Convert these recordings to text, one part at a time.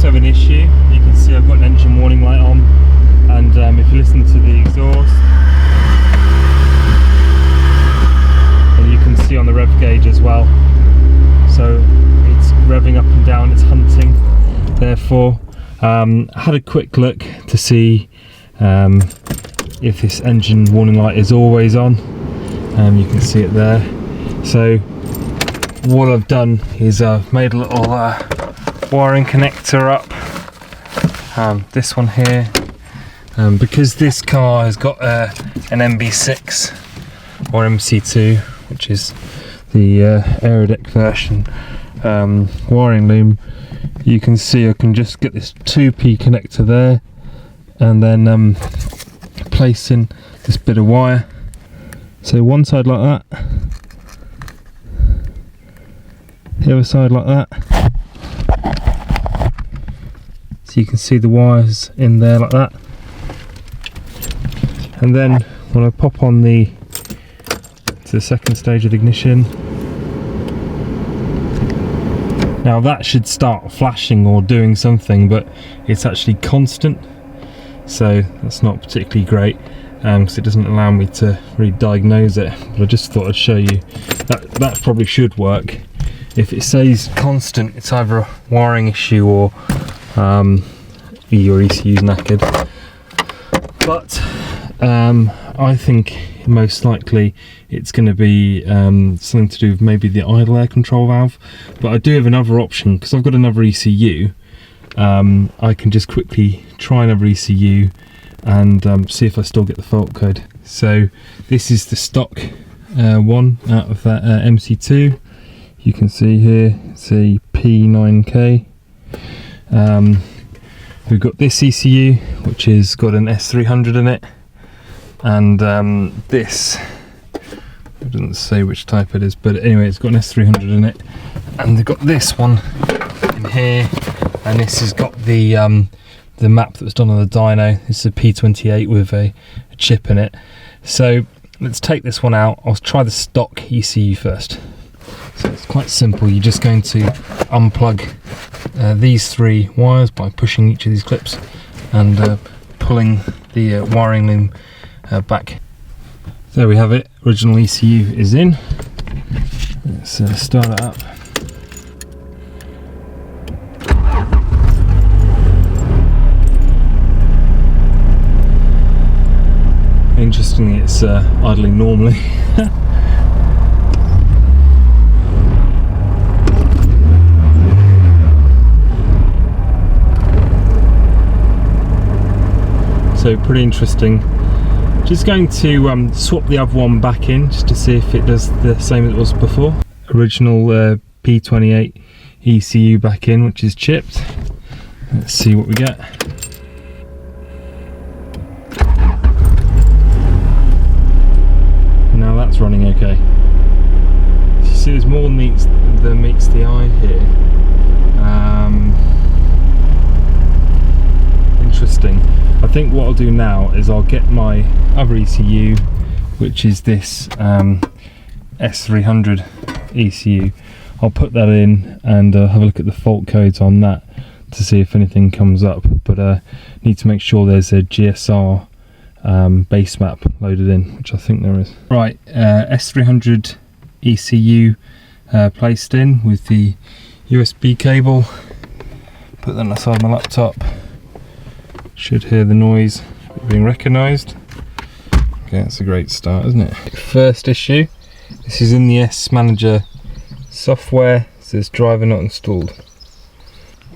to have an issue. You can see I've got an engine warning light on, and if you listen to the exhaust, and you can see on the rev gauge as well, so it's revving up and down, it's hunting. Therefore, I had a quick look to see if this engine warning light is always on. You can see it there. So what I've done is I've made a little wiring connector up, this one here, because this car has got an MB6 or MC2, which is the Aerodeck version wiring loom. You can see I can just get this 2P connector there, and then place in this bit of wire. So one side like that, the other side like that. So you can see the wires in there like that. And then when I pop on to the second stage of the ignition, now that should start flashing or doing something, but it's actually constant, so that's not particularly great, because it doesn't allow me to really diagnose it. But I just thought I'd show you that probably should work. If it says constant, it's either a wiring issue or your ECU's knackered. But I think most likely it's going to be something to do with maybe the idle air control valve. But I do have another option, because I've got another ECU. I can just quickly try another ECU and see if I still get the fault code. So this is the stock one out of that MC2. You can see here it's a P9K. We've got this ECU, which has got an S300 in it, and this, it doesn't say which type it is, but anyway, it's got an S300 in it. And they've got this one in here, and this has got the map that was done on the dyno. This is a P28 with a chip in it. So let's take this one out. I'll try the stock ECU first. So it's quite simple. You're just going to unplug these three wires by pushing each of these clips and pulling the wiring loom back. There we have it. Original ECU is in. Let's start it up. Interestingly, it's idling normally. So pretty interesting. Just going to swap the other one back in just to see if it does the same as it was before. Original P28 ECU back in, which is chipped. Let's see what we get. Now that's running okay. So you see there's more than meets the eye here. Interesting. I think what I'll do now is I'll get my other ECU, which is this S300 ECU. I'll put that in and have a look at the fault codes on that to see if anything comes up. But need to make sure there's a GSR base map loaded in, which I think there is. Right, S300 ECU placed in with the USB cable. Put that aside my laptop. Should hear the noise being recognised. Okay, that's a great start, isn't it? First issue. This is in the SManager software. It says driver not installed.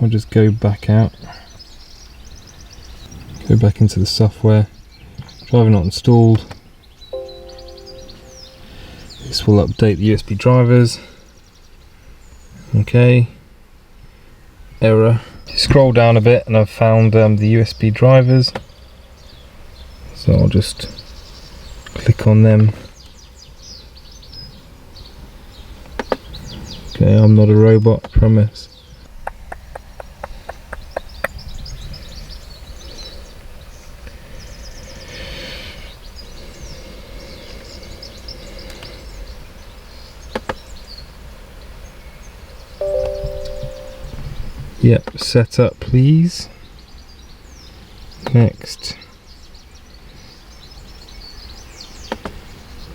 I'll just go back out. Go back into the software. Driver not installed. This will update the USB drivers. Okay. Error. Scroll down a bit and I've found the USB drivers. So I'll just click on them. Okay, I'm not a robot, I promise. Yep, set up please. Next.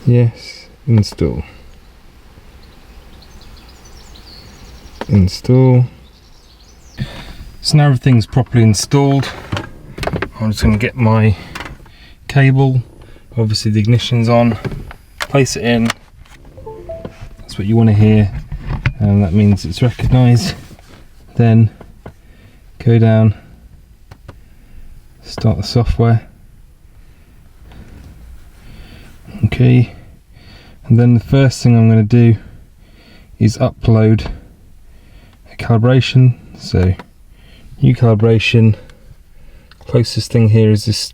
Yes, install. Install. So now everything's properly installed, I'm just going to get my cable, obviously the ignition's on, place it in, that's what you want to hear, and that means it's recognised. Then go down, start the software, okay, and then the first thing I'm going to do is upload a calibration. So new calibration, closest thing here is this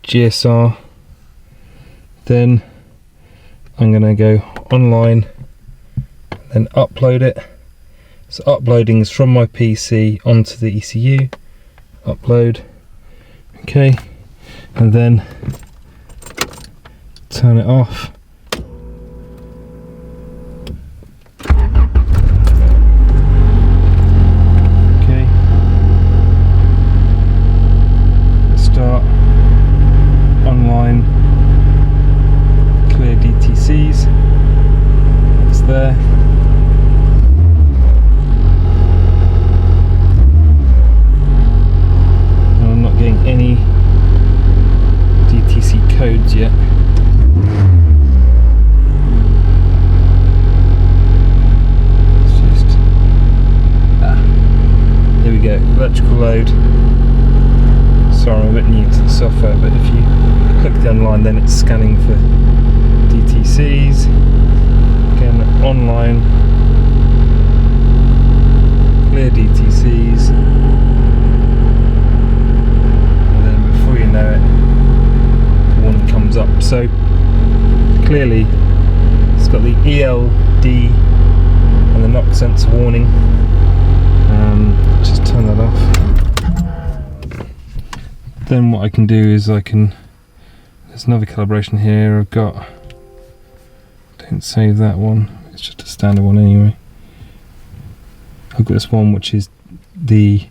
GSR. Then I'm going to go online, then upload it. So uploading is from my PC onto the ECU, upload, okay, and then turn it off. Online, clear DTCs, that's there. And I'm not getting any DTC codes yet. It's just, here we go, electrical load. Sorry, I'm a bit new to the software, but if you click the online, then it's scanning for DTCs. Again, online, clear DTCs, and then before you know it, the warning comes up. So clearly, it's got the ELD and the knock sensor warning. Just turn that off. Then what I can do is there's another calibration here I've got, don't save that one, it's just a standard one anyway. I've got this one which is the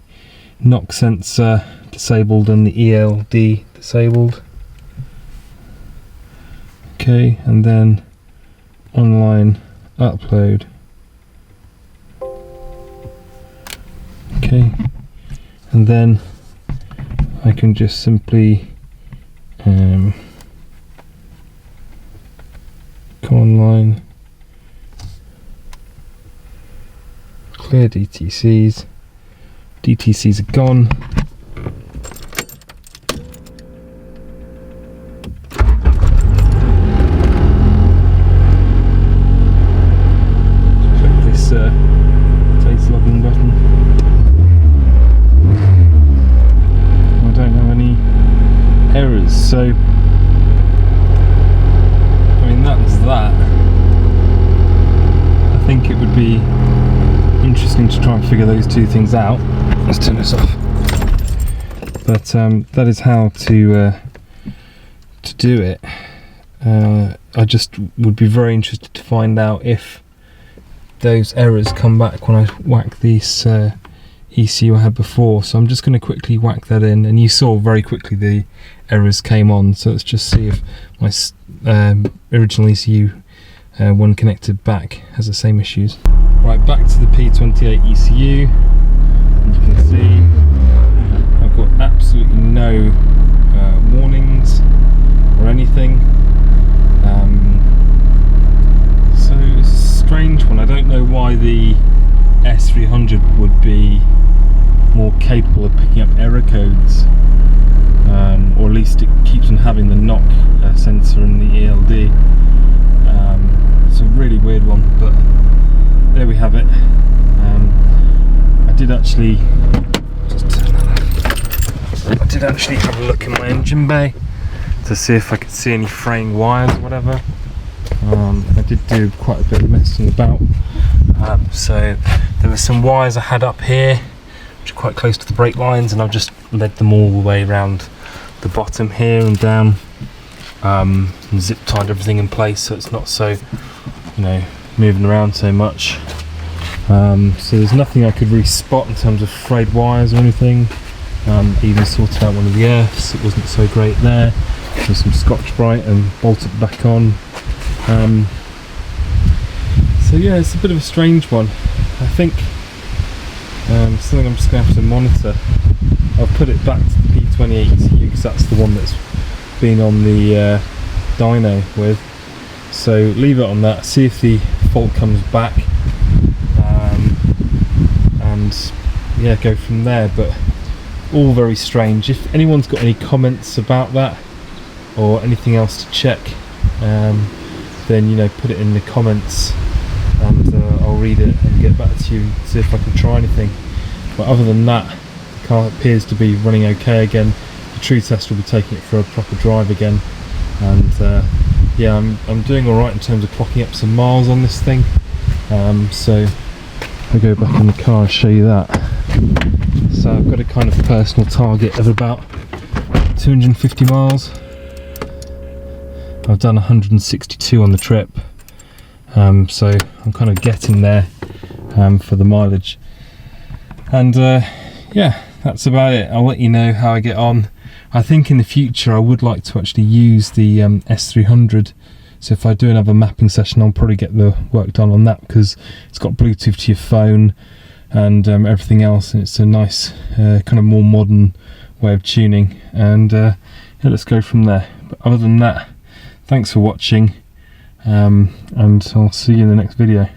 knock sensor disabled and the ELD disabled. Okay, and then online, upload. Okay, and then I can just simply come online, clear DTCs, DTCs are gone. Click this face logging button. Errors, so I mean that's that. I think it would be interesting to try and figure those two things out. Let's turn this off. But that is how to do it. I just would be very interested to find out if those errors come back when I whack these ECU I had before. So I'm just going to quickly whack that in, and you saw very quickly the errors came on. So let's just see if my original ECU when connected back has the same issues. Right, back to the P28 ECU, and you can see I've got absolutely no warnings or anything. So it's a strange one. I don't know why the S300 would be more capable of picking up error codes, or at least it keeps on having the knock sensor and the ELD. It's a really weird one, but there we have it. I did actually have a look in my engine bay to see if I could see any fraying wires or whatever. I did do quite a bit of messing about. So there were some wires I had up here which are quite close to the brake lines, and I've just led them all the way around the bottom here and down, and zip tied everything in place so it's not so, moving around so much. So there's nothing I could really spot in terms of frayed wires or anything. Even sorted out one of the earths, it wasn't so great there. There's some Scotch-Brite and bolted it back on. So yeah, it's a bit of a strange one. I think something I'm just going to have to monitor. I'll put it back to the P28 ECU because that's the one that's been on the dyno with. So leave it on that, see if the fault comes back, and yeah, go from there. But all very strange. If anyone's got any comments about that or anything else to check, then you know, put it in the comments and I'll read it and get back to you and see if I can try anything. But other than that, the car appears to be running okay again. The true test will be taking it for a proper drive again, and yeah, I'm doing alright in terms of clocking up some miles on this thing. So I'll go back in the car and show you that. So I've got a kind of personal target of about 250 miles. I've done 162 on the trip, so I'm kind of getting there for the mileage. And yeah, that's about it. I'll let you know how I get on. I think in the future I would like to actually use the S300. So if I do another mapping session, I'll probably get the work done on that, because it's got Bluetooth to your phone and everything else, and it's a nice kind of more modern way of tuning. And yeah, let's go from there. But other than that, thanks for watching, and I'll see you in the next video.